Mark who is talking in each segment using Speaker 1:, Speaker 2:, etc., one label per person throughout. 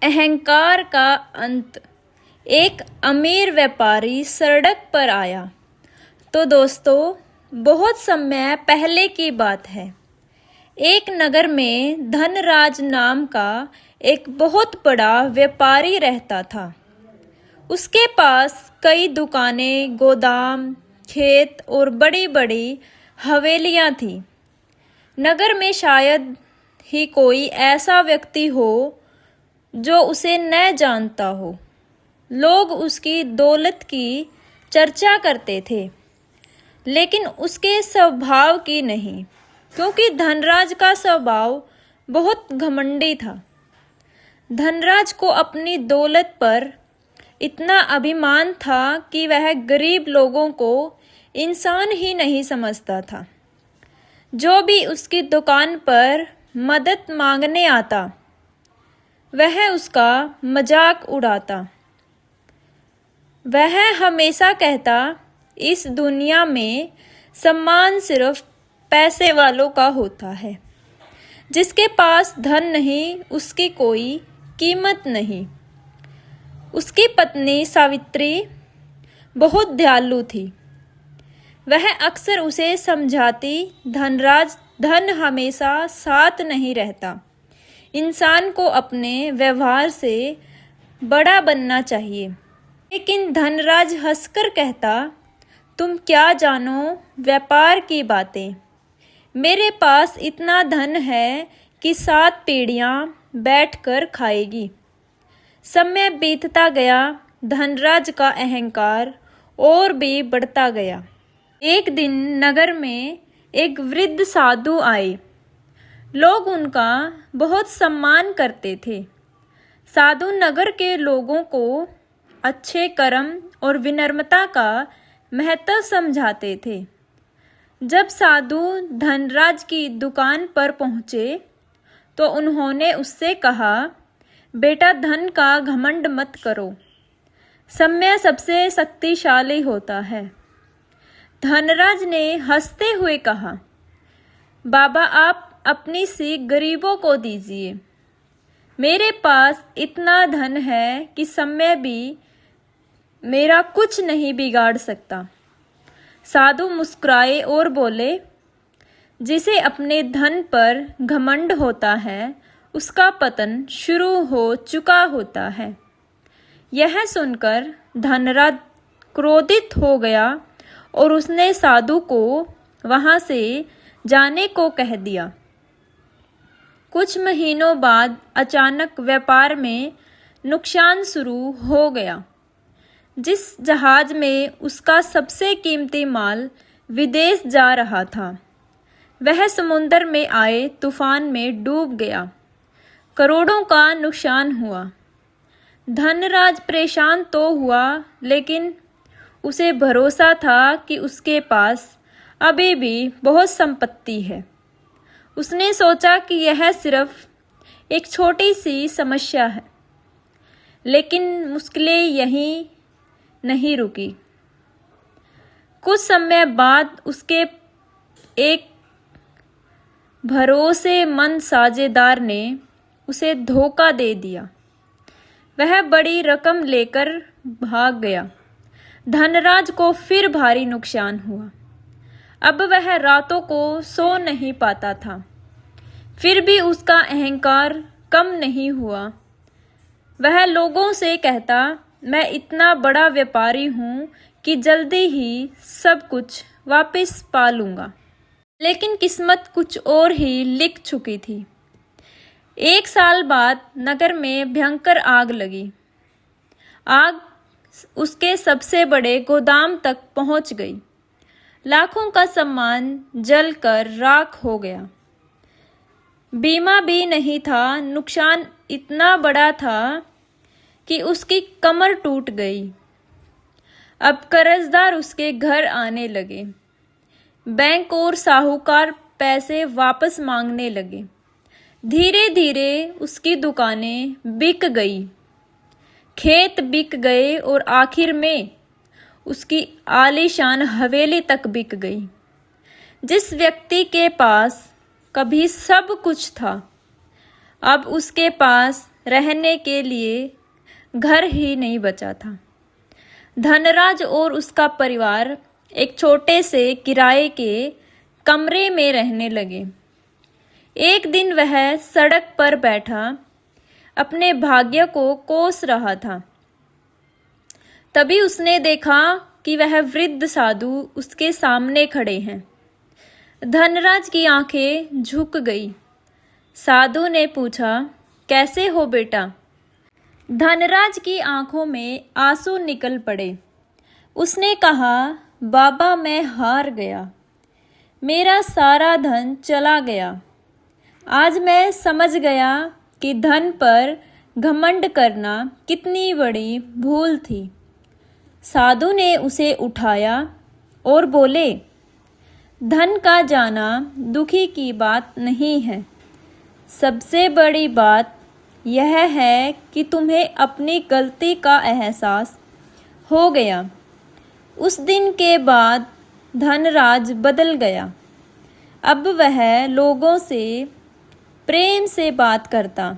Speaker 1: अहंकार का अंत। एक अमीर व्यापारी सड़क पर आया। तो दोस्तों, बहुत समय पहले की बात है। एक नगर में धनराज नाम का एक बहुत बड़ा व्यापारी रहता था। उसके पास कई दुकानें, गोदाम, खेत और बड़ी बड़ी हवेलियां थीं। नगर में शायद ही कोई ऐसा व्यक्ति हो जो उसे न जानता हो। लोग उसकी दौलत की चर्चा करते थे, लेकिन उसके स्वभाव की नहीं, क्योंकि धनराज का स्वभाव बहुत घमंडी था। धनराज को अपनी दौलत पर इतना अभिमान था कि वह गरीब लोगों को इंसान ही नहीं समझता था। जो भी उसकी दुकान पर मदद मांगने आता, वह उसका मजाक उड़ाता। वह हमेशा कहता, इस दुनिया में सम्मान सिर्फ पैसे वालों का होता है। जिसके पास धन नहीं, उसकी कोई कीमत नहीं। उसकी पत्नी सावित्री बहुत दयालु थी। वह अक्सर उसे समझाती, धनराज, धन हमेशा साथ नहीं रहता। इंसान को अपने व्यवहार से बड़ा बनना चाहिए। लेकिन धनराज हंसकर कहता, तुम क्या जानो व्यापार की बातें। मेरे पास इतना धन है कि 7 पीढ़ियां बैठकर खाएगी। समय बीतता गया, धनराज का अहंकार और भी बढ़ता गया। एक दिन नगर में एक वृद्ध साधु आए। लोग उनका बहुत सम्मान करते थे। साधु नगर के लोगों को अच्छे कर्म और विनम्रता का महत्व समझाते थे। जब साधु धनराज की दुकान पर पहुँचे तो उन्होंने उससे कहा, बेटा, धन का घमंड मत करो। समय सबसे शक्तिशाली होता है। धनराज ने हंसते हुए कहा, बाबा, आप अपनी सीख गरीबों को दीजिए। मेरे पास इतना धन है कि समय भी मेरा कुछ नहीं बिगाड़ सकता। साधु मुस्कुराए और बोले, जिसे अपने धन पर घमंड होता है, उसका पतन शुरू हो चुका होता है। यह सुनकर धनराज क्रोधित हो गया और उसने साधु को वहां से जाने को कह दिया। कुछ महीनों बाद अचानक व्यापार में नुकसान शुरू हो गया। जिस जहाज में उसका सबसे कीमती माल विदेश जा रहा था, वह समुद्र में आए तूफान में डूब गया। करोड़ों का नुकसान हुआ। धनराज परेशान तो हुआ, लेकिन उसे भरोसा था कि उसके पास अभी भी बहुत संपत्ति है। उसने सोचा कि यह सिर्फ एक छोटी सी समस्या है। लेकिन मुश्किलें यहीं नहीं रुकी। कुछ समय बाद उसके एक भरोसेमंद साझेदार ने उसे धोखा दे दिया। वह बड़ी रकम लेकर भाग गया। धनराज को फिर भारी नुकसान हुआ। अब वह रातों को सो नहीं पाता था। फिर भी उसका अहंकार कम नहीं हुआ। वह लोगों से कहता, मैं इतना बड़ा व्यापारी हूँ कि जल्दी ही सब कुछ वापस पा लूँगा। लेकिन किस्मत कुछ और ही लिख चुकी थी। 1 साल बाद नगर में भयंकर आग लगी। आग उसके सबसे बड़े गोदाम तक पहुँच गई। लाखों का सामान जलकर राख हो गया। बीमा भी नहीं था। नुकसान इतना बड़ा था कि उसकी कमर टूट गई। अब कर्जदार उसके घर आने लगे। बैंक और साहूकार पैसे वापस मांगने लगे। धीरे धीरे उसकी दुकानें बिक गई, खेत बिक गए और आखिर में उसकी आलीशान हवेली तक बिक गई। जिस व्यक्ति के पास कभी सब कुछ था, अब उसके पास रहने के लिए घर ही नहीं बचा था। धनराज और उसका परिवार एक छोटे से किराए के कमरे में रहने लगे। एक दिन वह सड़क पर बैठा अपने भाग्य को कोस रहा था। तभी उसने देखा कि वह वृद्ध साधु उसके सामने खड़े हैं। धनराज की आंखें झुक गई। साधु ने पूछा, कैसे हो बेटा? धनराज की आंखों में आंसू निकल पड़े। उसने कहा, बाबा मैं हार गया, मेरा सारा धन चला गया। आज मैं समझ गया कि धन पर घमंड करना कितनी बड़ी भूल थी। साधु ने उसे उठाया और बोले, धन का जाना दुखी की बात नहीं है। सबसे बड़ी बात यह है कि तुम्हें अपनी गलती का एहसास हो गया। उस दिन के बाद धनराज बदल गया। अब वह लोगों से प्रेम से बात करता।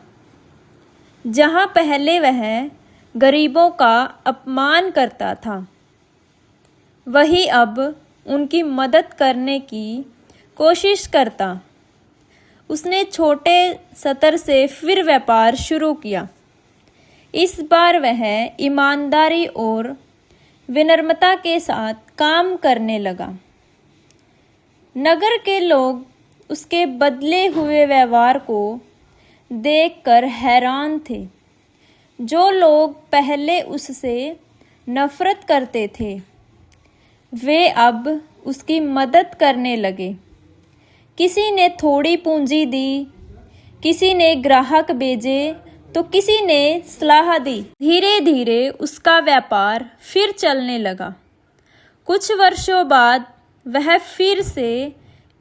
Speaker 1: जहाँ पहले वह गरीबों का अपमान करता था, वही अब उनकी मदद करने की कोशिश करता। उसने छोटे स्तर से फिर व्यापार शुरू किया। इस बार वह ईमानदारी और विनम्रता के साथ काम करने लगा। नगर के लोग उसके बदले हुए व्यवहार को देखकर हैरान थे। जो लोग पहले उससे नफरत करते थे, वे अब उसकी मदद करने लगे। किसी ने थोड़ी पूंजी दी, किसी ने ग्राहक भेजे तो किसी ने सलाह दी। धीरे धीरे उसका व्यापार फिर चलने लगा। कुछ वर्षों बाद वह फिर से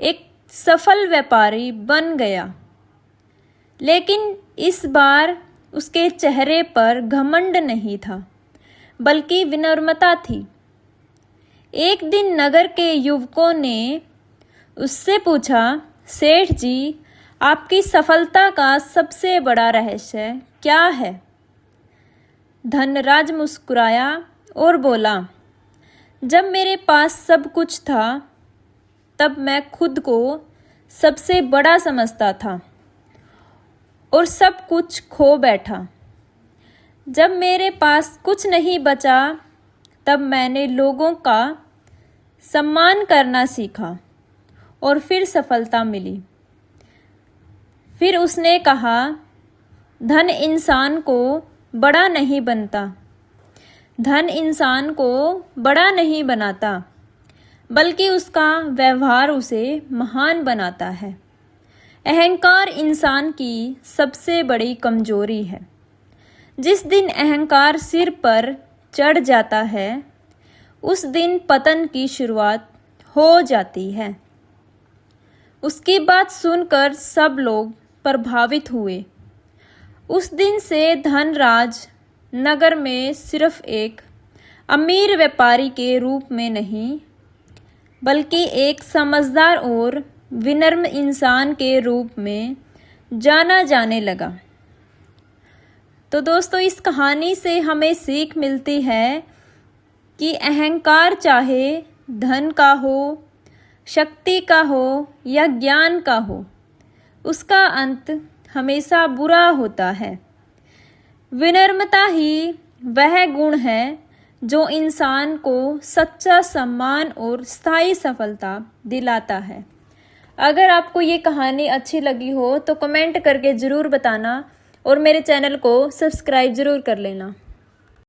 Speaker 1: एक सफल व्यापारी बन गया। लेकिन इस बार उसके चेहरे पर घमंड नहीं था, बल्कि विनम्रता थी। एक दिन नगर के युवकों ने उससे पूछा, सेठ जी, आपकी सफलता का सबसे बड़ा रहस्य क्या है? धनराज मुस्कुराया और बोला, जब मेरे पास सब कुछ था तब मैं खुद को सबसे बड़ा समझता था और सब कुछ खो बैठा। जब मेरे पास कुछ नहीं बचा तब मैंने लोगों का सम्मान करना सीखा और फिर सफलता मिली। फिर उसने कहा, धन इंसान को बड़ा नहीं बनता, धन इंसान को बड़ा नहीं बनाता, बल्कि उसका व्यवहार उसे महान बनाता है। अहंकार इंसान की सबसे बड़ी कमजोरी है। जिस दिन अहंकार सिर पर चढ़ जाता है, उस दिन पतन की शुरुआत हो जाती है। उसकी बात सुनकर सब लोग प्रभावित हुए। उस दिन से धनराज नगर में सिर्फ एक अमीर व्यापारी के रूप में नहीं, बल्कि एक समझदार और विनम्र इंसान के रूप में जाना जाने लगा। तो दोस्तों, इस कहानी से हमें सीख मिलती है कि अहंकार चाहे धन का हो, शक्ति का हो या ज्ञान का हो, उसका अंत हमेशा बुरा होता है। विनम्रता ही वह गुण है जो इंसान को सच्चा सम्मान और स्थायी सफलता दिलाता है। अगर आपको ये कहानी अच्छी लगी हो तो कमेंट करके ज़रूर बताना और मेरे चैनल को सब्सक्राइब ज़रूर कर लेना।